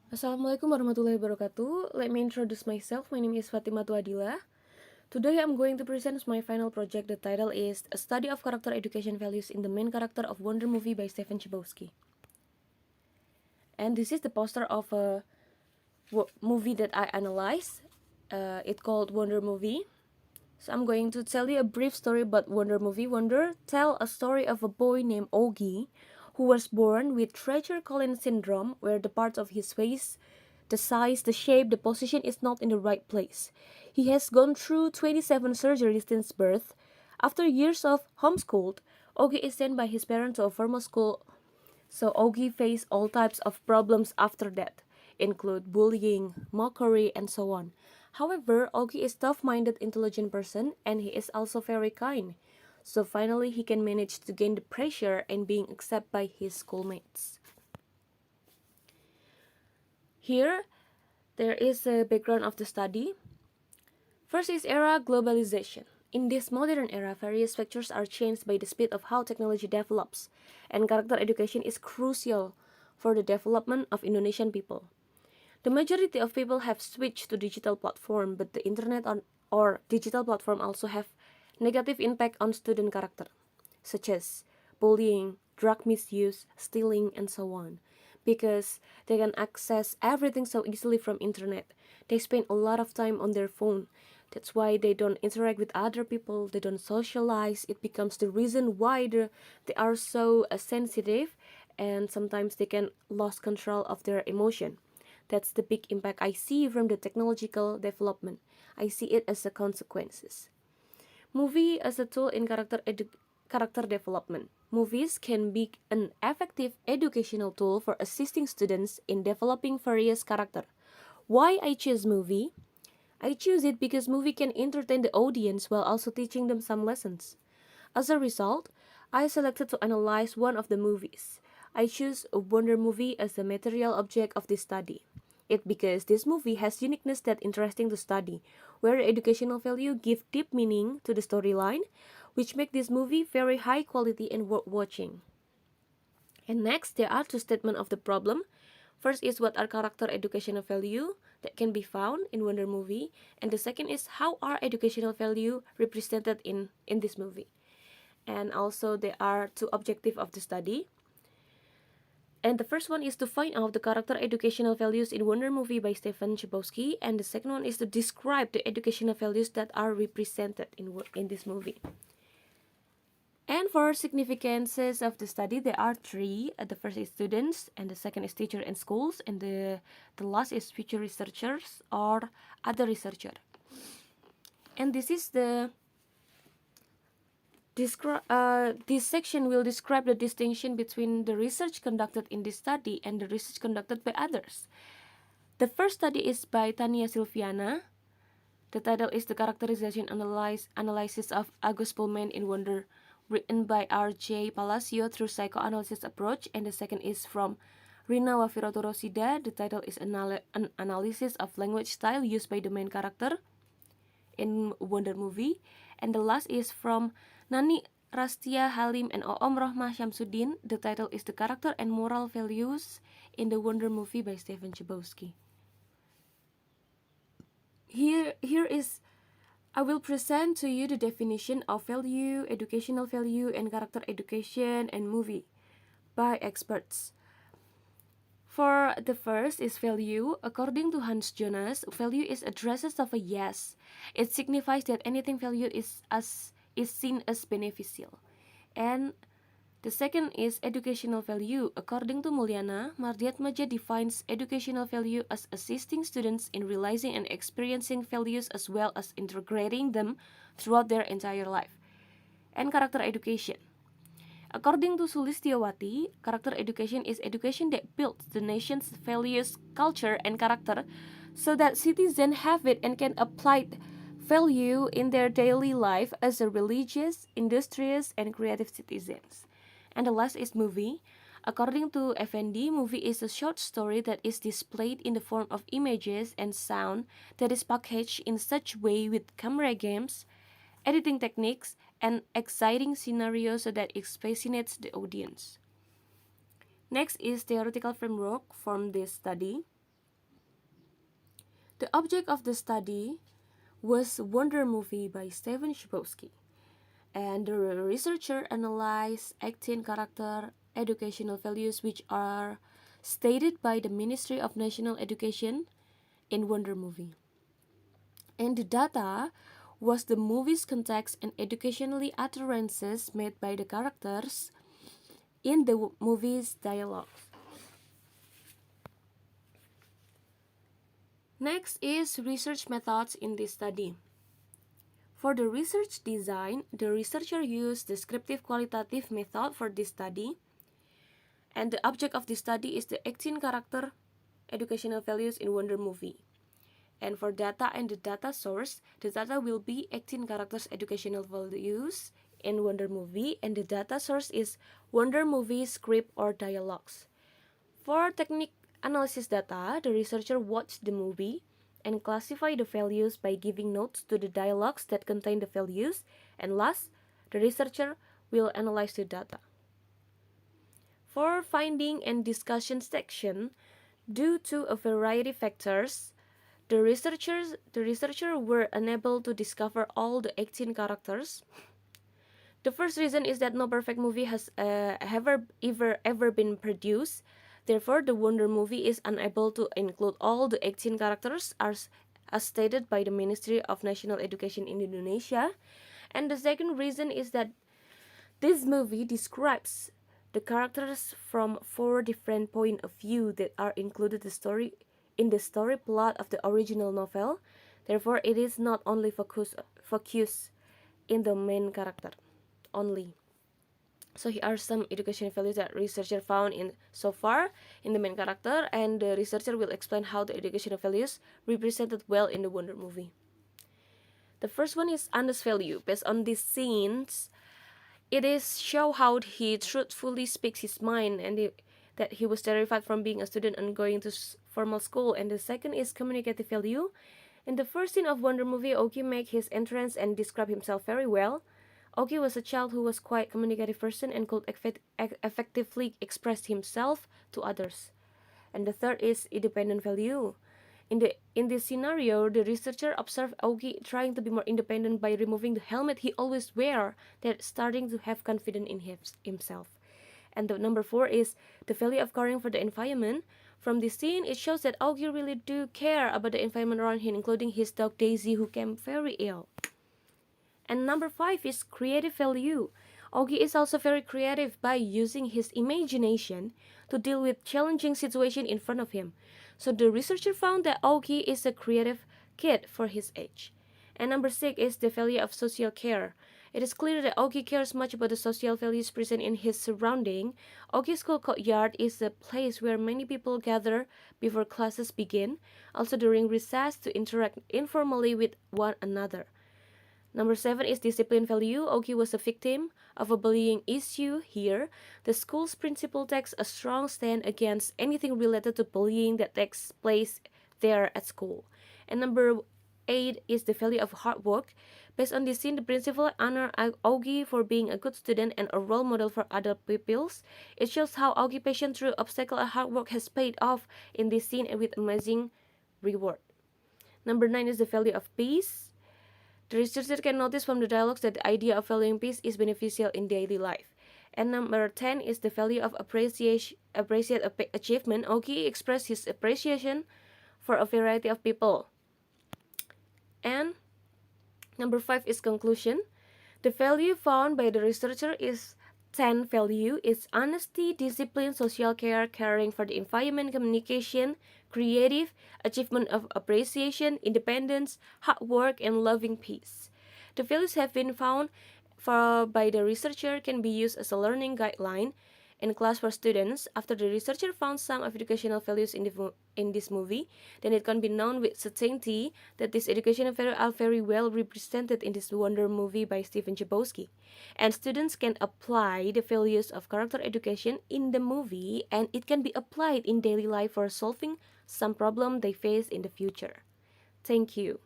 Assalamualaikum warahmatullahi wabarakatuh. Let me introduce myself. My name is Fathimatu. Today I'm going to present my final project. The title is A Study of Character Education Values in the Main Character of Wonder Movie by CHBOSKY. And this is the poster of a movie that I analyzed. It's called Wonder Movie. So I'm going to tell you a brief story about Wonder Movie. Wonder tell a story of a boy named Ogi who was born with Treasure Collins syndrome, where the parts of his face, the size, the shape, the position is not in the right place. He has gone through 27 surgeries since birth. After years of homeschooled, Ogi is sent by his parents to a formal school. So Ogi faced all types of problems after that, include bullying, mockery, and so on. However, Ogi is tough-minded, intelligent person, and he is also very kind. So finally, he can manage to gain the pressure and being accepted by his schoolmates. Here, there is a background of the study. First is era globalization. In this modern era, various factors are changed by the speed of how technology develops, and character education is crucial for the development of Indonesian people. The majority of people have switched to digital platform, but the internet or digital platform also have negative impact on student character, such as bullying, drug misuse, stealing, and so on. Because they can access everything so easily from internet. They spend a lot of time on their phone. That's why they don't interact with other people, they don't socialize. It becomes the reason why they are so sensitive, and sometimes they can lose control of their emotion. That's the big impact I see from the technological development. I see it as a consequences. Movie as a tool in character development. Movies can be an effective educational tool for assisting students in developing various character. Why I choose movie? I choose it because movie can entertain the audience while also teaching them some lessons. As a result, I selected to analyze one of the movies. I choose a Wonder movie as the material object of this study. It because this movie has uniqueness that interesting to study, where educational value give deep meaning to the storyline, which make this movie very high quality and worth watching. And next, there are two statements of the problem. First is what are character educational value that can be found in Wonder movie, and the second is how are educational value represented in this movie. And also there are two objectives of the study. And the first one is to find out the character educational values in Wonder Movie by CHBOSKY, and the second one is to describe the educational values that are represented in this movie. And for significances of the study, there are three. The first is students, and the second is teacher and schools, and the last is future researchers or other researcher. And this is the this section will describe the distinction between the research conducted in this study and the research conducted by others. The first study is by Tania Silviana. The title is The Characterization Analysis of Agus Pullman in Wonder, written by R.J. Palacio through psychoanalysis approach, and the second is from Rina Wafiroto Rosida. The title is An Analysis of Language Style Used by the Main Character in Wonder Movie, and the last is from Nani Rastia Halim and Oom Rohmah Syamsuddin. The title is The Character and Moral Values in the Wonder Movie by CHBOSKY. Here is I will present to you the definition of value, educational value, and character education and movie by experts. For the first is value. According to Hans Jonas, value is addresses of a yes. It signifies that anything valued is seen as beneficial. And the second is educational value. According to Mulyana, Mardiatmaja defines educational value as assisting students in realizing and experiencing values as well as integrating them throughout their entire life. And character education. According to Sulistyawati, character education is education that builds the nation's values, culture, and character so that citizens have it and can apply value in their daily life as a religious, industrious, and creative citizens. And the last is movie. According to FND, movie is a short story that is displayed in the form of images and sound that is packaged in such way with camera games, editing techniques, and exciting scenarios so that it fascinates the audience. Next is theoretical framework from this study. The object of the study was Wonder Movie by Steven CHBOSKY, and the researcher analyzed 18 character educational values which are stated by the Ministry of National Education in Wonder Movie. And the data was the movie's context and educationally utterances made by the characters in the movie's dialogue. Next is research methods in this study. For the research design, the researcher used descriptive qualitative method for this study, and the object of this study is the 18 character educational values in Wonder Movie. And for data and the data source, the data will be 18 characters educational values in Wonder Movie, and the data source is Wonder Movie script or dialogues. For technique analysis data, the researcher watched the movie and classified the values by giving notes to the dialogues that contain the values, and last, the researcher will analyze the data. For finding and discussion section, due to a variety of factors, the researcher were unable to discover all the 18 characters. The first reason is that no perfect movie has ever been produced. Therefore, the Wonder Movie is unable to include all the 18 characters as stated by the Ministry of National Education in Indonesia. And the second reason is that this movie describes the characters from 4 different points of view that are included in the story plot of the original novel. Therefore, it is not only focus in the main character only. So here are some education values that researcher found in so far in the main character, and the researcher will explain how the educational values represented well in the Wonder Movie. The first one is honest value. Based on these scenes, it is show how he truthfully speaks his mind, and that he was terrified from being a student and going to formal school. And the second is communicative value. In the first scene of Wonder Movie, Oki make his entrance and describe himself very well. Oki was a child who was quite communicative person and could effectively express himself to others. And the third is independent value. In this scenario, the researcher observed Oki trying to be more independent by removing the helmet he always wear, that starting to have confidence in himself. And the number 4 is the value of caring for the environment. From this scene, it shows that Oki really do care about the environment around him, including his dog Daisy, who came very ill. And number 5 is creative value. Ogi is also very creative by using his imagination to deal with challenging situations in front of him. So the researcher found that Ogi is a creative kid for his age. And number 6 is the value of social care. It is clear that Ogi cares much about the social values present in his surrounding. Ogi's school courtyard is a place where many people gather before classes begin, also during recess to interact informally with one another. Number 7 is discipline value. Ogi was a victim of a bullying issue here. The school's principal takes a strong stand against anything related to bullying that takes place there at school. And number 8 is the value of hard work. Based on this scene, the principal honor Ogi for being a good student and a role model for other pupils. It shows how Ogi's passion through obstacle and hard work has paid off in this scene and with amazing reward. Number 9 is the value of peace. The researcher can notice from the dialogues that the idea of valuing peace is beneficial in daily life. And number 10 is the value of appreciate achievement. Ogi expressed his appreciation for a variety of people. And number 5 is conclusion. The value found by the researcher is 10 value. It's honesty, discipline, social care, caring for the environment, communication, creative, achievement of appreciation, independence, hard work, and loving peace. The values have been found by the researcher can be used as a learning guideline in class for students. After the researcher found some of educational values in this movie, then it can be known with certainty that these educational values are very well represented in this Wonder Movie by Steven CHBOSKY. And students can apply the values of character education in the movie, and it can be applied in daily life for solving some problem they face in the future. Thank you.